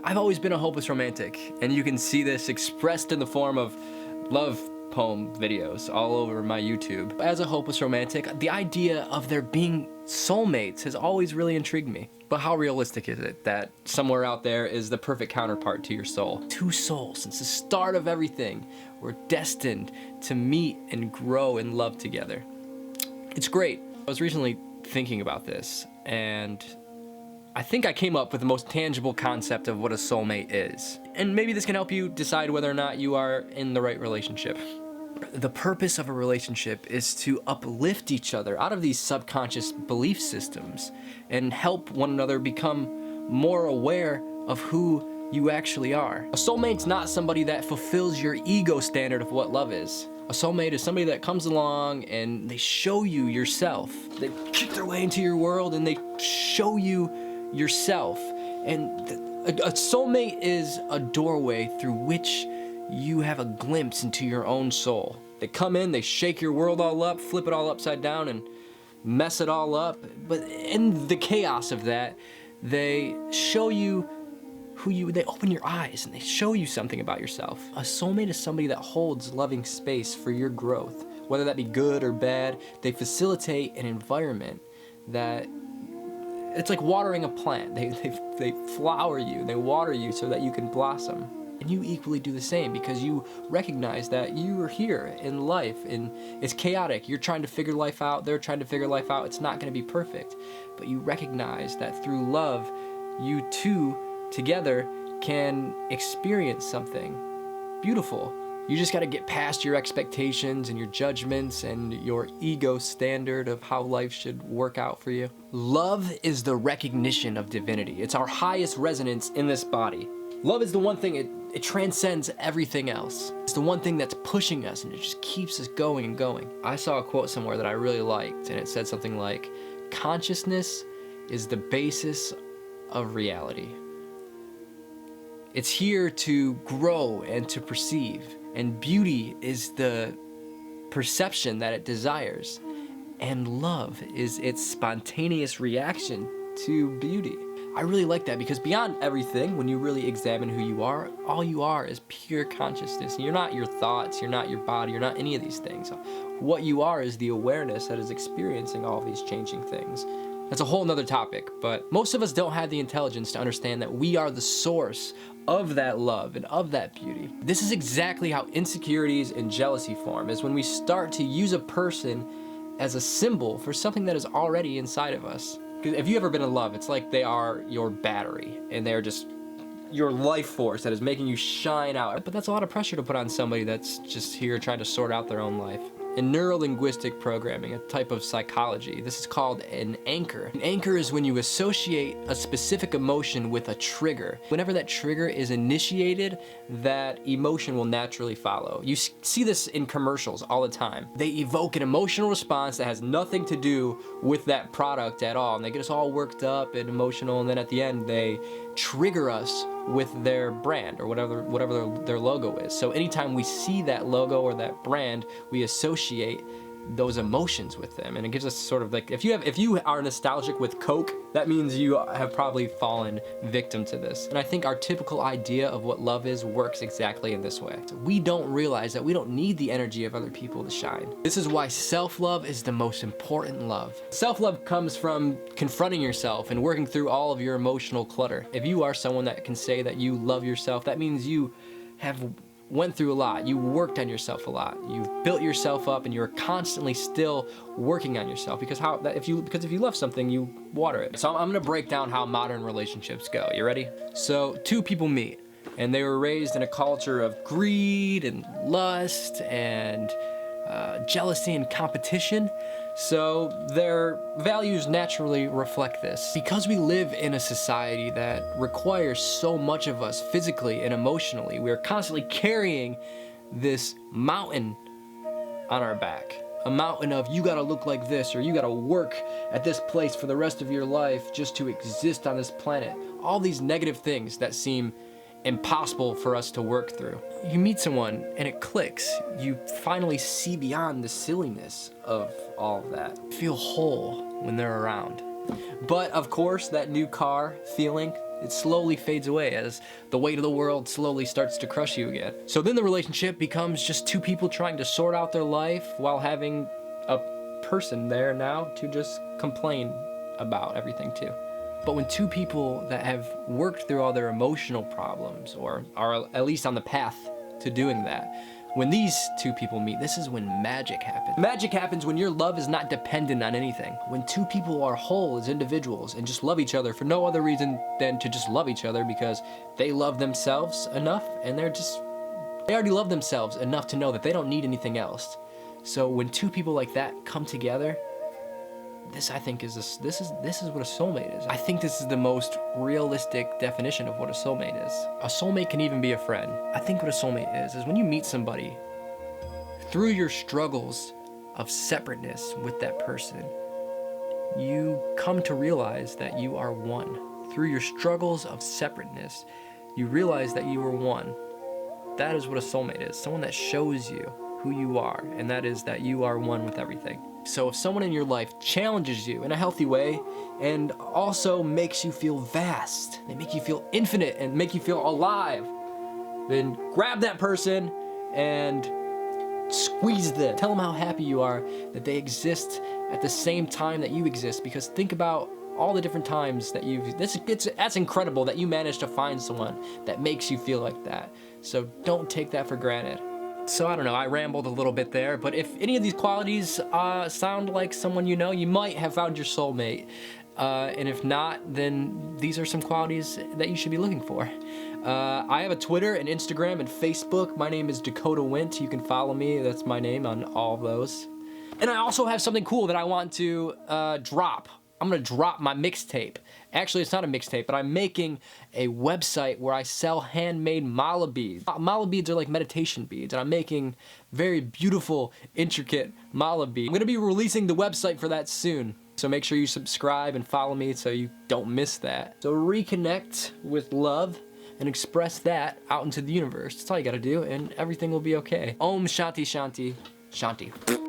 I've always been a hopeless romantic, and you can see this expressed in the form of love poem videos all over my YouTube. As a hopeless romantic, the idea of there being soulmates has always really intrigued me. But how realistic is it that somewhere out there is the perfect counterpart to your soul? Two souls, since the start of everything, were destined to meet and grow in love together. It's great. I was recently thinking about this, and I think I came up with the most tangible concept of what a soulmate is. And maybe this can help you decide whether or not you are in the right relationship. The purpose of a relationship is to uplift each other out of these subconscious belief systems and help one another become more aware of who you actually are. A soulmate's not somebody that fulfills your ego standard of what love is. A soulmate is somebody that comes along and they show you yourself. They kick their way into your world and they show you yourself. And a soulmate is a doorway through which you have a glimpse into your own soul. They come in, they shake your world all up, flip it all upside down and mess it all up. But in the chaos of that, they show you they open your eyes and they show you something about yourself. A soulmate is somebody that holds loving space for your growth. Whether that be good or bad, they facilitate an environment that it's like watering a plant. They flower you, they water you so that you can blossom. And you equally do the same because you recognize that you are here in life and it's chaotic. You're trying to figure life out, they're trying to figure life out. It's not gonna be perfect. But you recognize that through love, you two together can experience something beautiful. You just gotta get past your expectations and your judgments and your ego standard of how life should work out for you. Love is the recognition of divinity. It's our highest resonance in this body. Love is the one thing, it transcends everything else. It's the one thing that's pushing us and it just keeps us going and going. I saw a quote somewhere that I really liked and it said something like, consciousness is the basis of reality. It's here to grow and to perceive, and beauty is the perception that it desires, and love is its spontaneous reaction to beauty. I really like that because beyond everything, when you really examine who you are, all you are is pure consciousness. You're not your thoughts, you're not your body, you're not any of these things. What you are is the awareness that is experiencing all of these changing things. That's a whole nother topic, but most of us don't have the intelligence to understand that we are the source of that love and of that beauty. This is exactly how insecurities and jealousy form, is when we start to use a person as a symbol for something that is already inside of us. Because if you've ever been in love, it's like they are your battery and they're just your life force that is making you shine out. But that's a lot of pressure to put on somebody that's just here trying to sort out their own life. In neuro-linguistic programming, a type of psychology, this is called an anchor. An anchor is when you associate a specific emotion with a trigger. Whenever that trigger is initiated, that emotion will naturally follow. You see this in commercials all the time. They evoke an emotional response that has nothing to do with that product at all, and they get us all worked up and emotional, and then at the end they trigger us with their brand or whatever their logo is. So anytime we see that logo or that brand, we associate those emotions with them, and it gives us sort of like, if you are nostalgic with Coke, that means you have probably fallen victim to this. And I think our typical idea of what love is works exactly in this way. So we don't realize that we don't need the energy of other people to shine. This is why self-love is the most important love. Self-love comes from confronting yourself and working through all of your emotional clutter. If you are someone that can say that you love yourself, that means you have went through a lot, you worked on yourself a lot, you've built yourself up, and you're constantly still working on yourself, because if you love something, you water it. So I'm gonna break down how modern relationships go. You ready? So two people meet, and they were raised in a culture of greed and lust and jealousy and competition. So their values naturally reflect this. Because we live in a society that requires so much of us physically and emotionally, we are constantly carrying this mountain on our back. A mountain of, you gotta look like this, or you gotta work at this place for the rest of your life just to exist on this planet. All these negative things that seem impossible for us to work through. You meet someone and it clicks. You finally see beyond the silliness of all of that. Feel whole when they're around. But of course, that new car feeling it slowly fades away as the weight of the world slowly starts to crush you again. So then the relationship becomes just two people trying to sort out their life while having a person there now to just complain about everything too. But when two people that have worked through all their emotional problems, or are at least on the path to doing that, when these two people meet, this is when magic happens. Magic happens when your love is not dependent on anything. When two people are whole as individuals and just love each other for no other reason than to just love each other because they love themselves enough and they already love themselves enough to know that they don't need anything else. So when two people like that come together, this I think is this is what a soulmate is. I think this is the most realistic definition of what a soulmate is. A soulmate can even be a friend. I think what a soulmate is when you meet somebody through your struggles of separateness with that person, you come to realize that you are one. Through your struggles of separateness, you realize that you are one. That is what a soulmate is. Someone that shows you who you are, and that is that you are one with everything. So if someone in your life challenges you in a healthy way and also makes you feel vast, they make you feel infinite and make you feel alive, then grab that person and squeeze them. Tell them how happy you are that they exist at the same time that you exist, because think about all the different times that that's incredible that you managed to find someone that makes you feel like that. So don't take that for granted. So I don't know, I rambled a little bit there, but if any of these qualities sound like someone you know, you might have found your soulmate. And if not, then these are some qualities that you should be looking for. I have a Twitter and Instagram and Facebook. My name is Dakota Wint. You can follow me. That's my name on all of those. And I also have something cool that I want to drop. I'm gonna drop my mixtape. Actually, it's not a mixtape, but I'm making a website where I sell handmade mala beads. Mala beads are like meditation beads, and I'm making very beautiful, intricate mala beads. I'm gonna be releasing the website for that soon. So make sure you subscribe and follow me so you don't miss that. So reconnect with love and express that out into the universe. That's all you gotta do, and everything will be okay. Om Shanti Shanti Shanti.